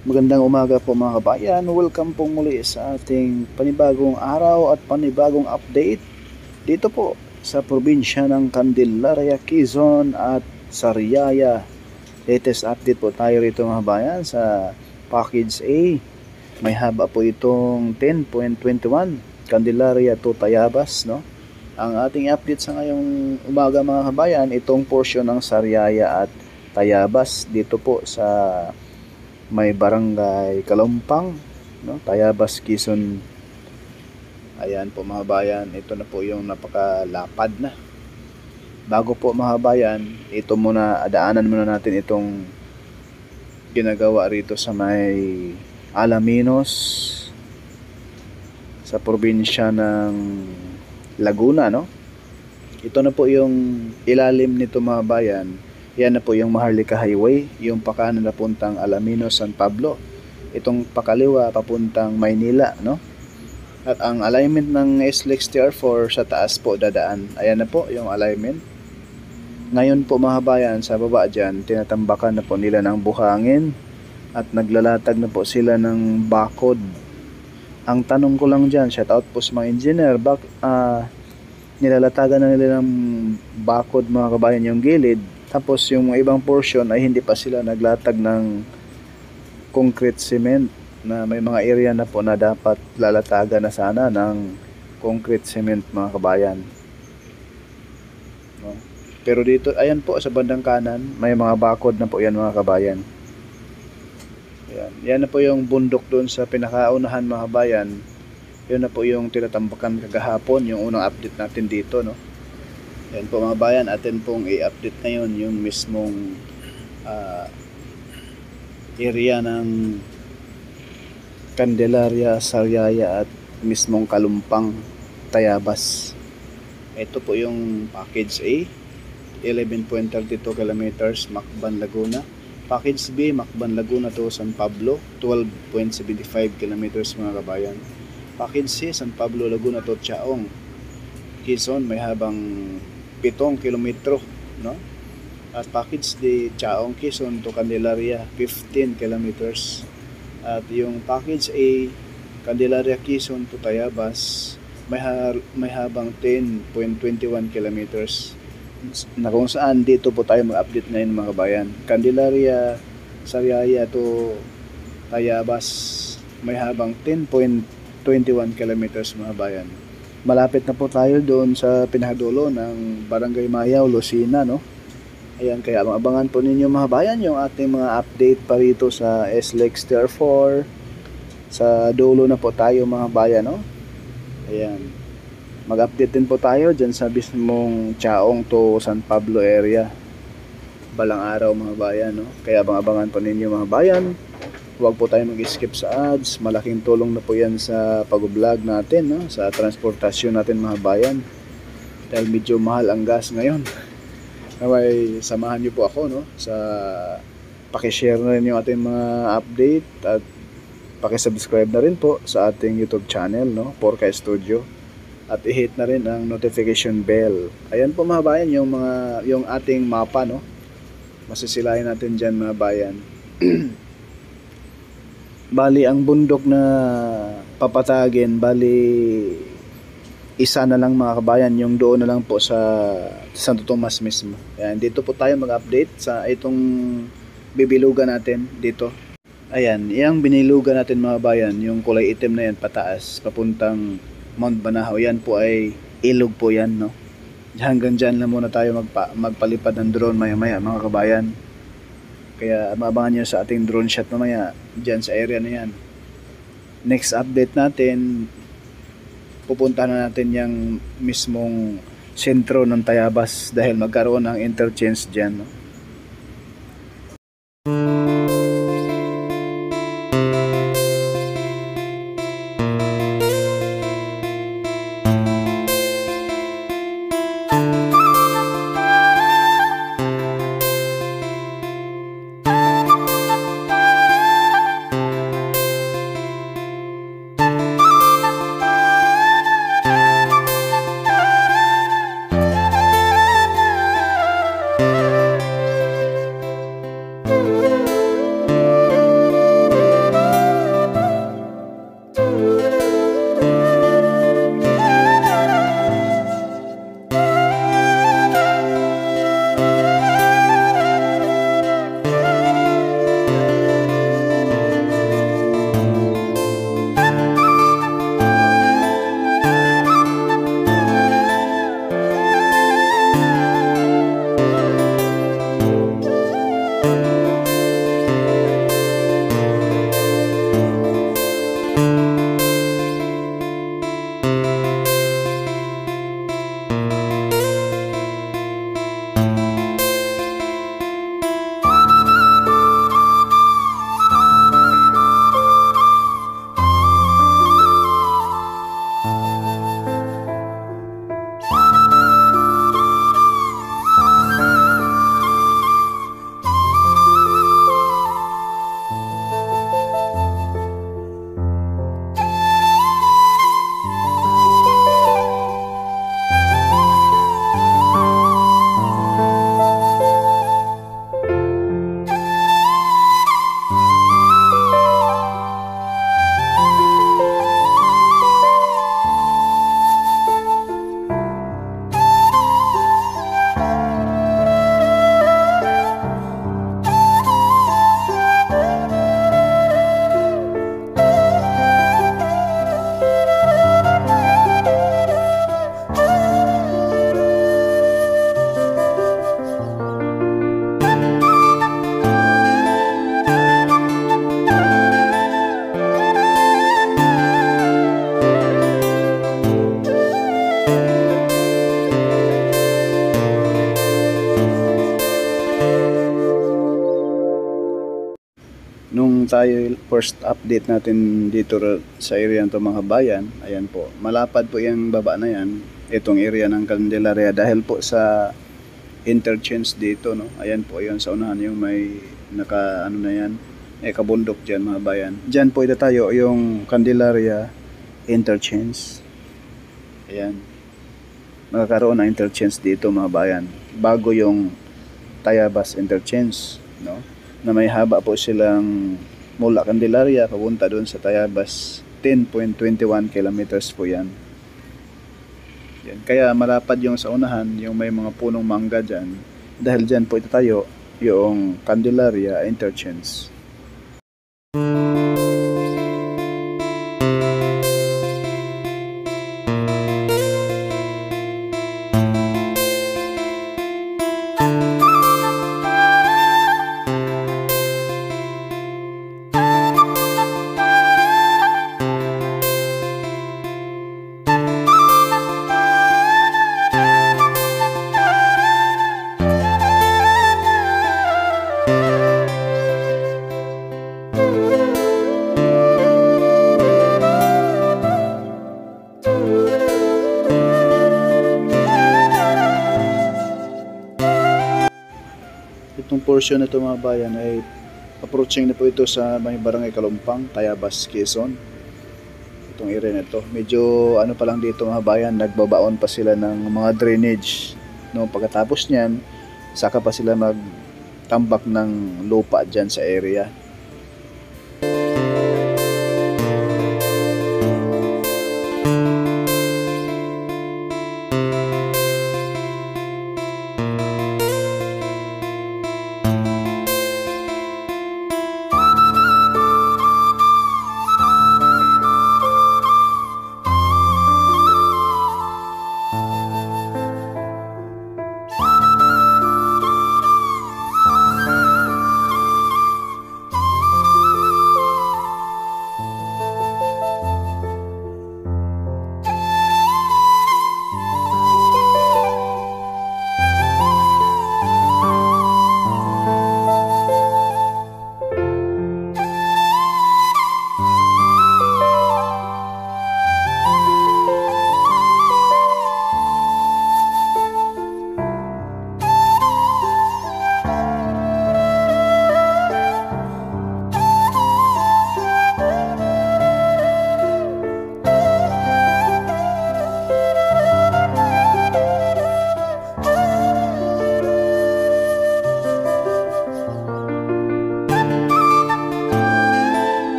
Magandang umaga po mga kabayan. Welcome po muli sa ating panibagong araw at panibagong update dito po sa probinsya ng Candelaria, Quezon at Sariaya. Latest update po tayo rito mga kabayan sa Package A. May haba po itong 10.21 Candelaria to Tayabas, no? Ang ating update sa ngayong umaga mga kabayan, itong portion ng Sariaya at Tayabas dito po sa may barangay Kalumpang, no? Tayabas, Quezon. Ayan po mga bayan, ito na po yung napakalapad na. Bago po mga bayan, ito muna, adaanan muna natin itong ginagawa rito sa may Alaminos sa probinsya ng Laguna, no? Ito na po yung ilalim nito mga bayan. Yan na po yung Maharlika Highway, yung pakanan na puntang Alaminos, San Pablo. Itong pakaliwa papuntang Maynila, no? At ang alignment ng SLEX TR4 sa taas po dadaan. Ayan na po yung alignment. Ngayon po mga bayan, sa baba dyan, tinatambakan na po nila ng buhangin at naglalatag na po sila ng bakod. Ang tanong ko lang dyan, shout out po sa mga engineer, nilalatagan na nila ng bakod mga kabayan yung gilid, tapos yung ibang portion ay hindi pa sila naglatag ng concrete cement, na may mga area na po na dapat lalatagan na sana ng concrete cement mga kabayan, no? Pero dito, ayan po sa bandang kanan, may mga bakod na po yan mga kabayan. Yan na po yung bundok doon sa pinakaunahan mga kabayan. Yun na po yung tinatambakan kagahapon, yung unang update natin dito, no? Yan po mga bayan, atin pong i-update ngayon yung mismong area ng Candelaria, Sariaya at mismong Kalumpang, Tayabas. Ito po yung Package A, 11.32 kilometers, Macban, Laguna. Package B, Macban, Laguna to San Pablo, 12.75 kilometers mga kabayan. Package C, San Pablo, Laguna to Chaong, Quezon, may habang 7 kilometro, no? At package D, Chaong, Quezon to Candelaria, 15 kilometers. At yung package A, Candelaria, Quezon to Tayabas, may habang 10.21 kilometers. Na kung saan dito po tayo mag-update ngayon mga kabayan. Candelaria, Sariaya to Tayabas, may habang 10.21 kilometers mga bayan. Malapit na po tayo doon sa pinakadulo ng Barangay Mayaw, Lucena, no? Ayan, kaya abangan po ninyo mga bayan yung ating mga update pa rito sa SLEX TR4. Sa dulo na po tayo mga bayan, no? Ayan. Mag-update din po tayo dyan sa mismong Chaong to San Pablo area balang araw mga bayan, no? Kaya abangan po ninyo mga bayan. Huwag po tayo mag-skip sa ads. Malaking tulong na po yan sa pag-vlog natin, no? Sa transportasyon natin mga bayan, dahil medyo mahal ang gas ngayon. Naway samahan nyo po ako, no? Sa pakishare na rin yung ating mga update at pakisubscribe na rin po sa ating YouTube channel, no? Porka Studio. At i-hit na rin ang notification bell. Ayan po mga bayan yung ating mapa, no? Masisilayan natin dyan mga bayan. Bali ang bundok na papatagin, bali isa na lang mga kabayan, yung doon na lang po sa Santo Tomas mismo. Ayan, dito po tayo mag-update sa itong bibilugan natin dito. Ayan, yung binilugan natin mga bayan, yung kulay itim na yan pataas papuntang Mount Banahaw, yan po ay ilog po yan, no? Hanggang dyan lang muna tayo magpalipad ng drone maya mga kabayan. Kaya maabangan nyo sa ating drone shot mamaya dyan sa area na yan. Next update natin, pupunta na natin yung mismong sentro ng Tayabas dahil magkaroon ng interchange dyan, no? tayo first update natin dito sa area nito mga bayan. Ayan po, malapad po yung baba na yan, itong area ng Candelaria dahil po sa interchange dito, no. Ayan po yun sa unahan yung may naka ano na yan, may kabundok dyan mga bayan. Dyan po itatayo yung Candelaria interchange. Ayan, magkakaroon ng interchange dito mga bayan bago yung Tayabas interchange, no, na may haba po silang mula Candelaria papunta doon sa Tayabas, 10.21 kilometers po yan. Yan. Kaya malapad yung sa unahan, yung may mga punong mangga dyan, dahil dyan po itatayo yung Candelaria interchange. Itong portion na ito mga bayan ay approaching na po ito sa may barangay Kalumpang, Tayabas, Quezon. Itong area na ito, medyo ano pa lang dito mga bayan, nagbabaon pa sila ng mga drainage, no. Pagkatapos niyan, saka pa sila magtambak ng lupa dyan sa area.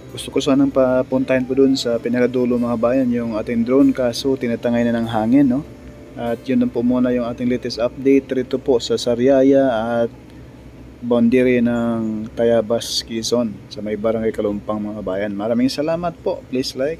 Gusto ko sanang papuntahin po dun sa pinakadulo mga bayan yung ating drone, kaso tinatangay na ng hangin, no? At yun lang po muna yung ating latest update rito po sa Sariaya at boundary ng Tayabas, Quezon sa may barangay Kalumpang mga bayan. Maraming salamat po. Please like,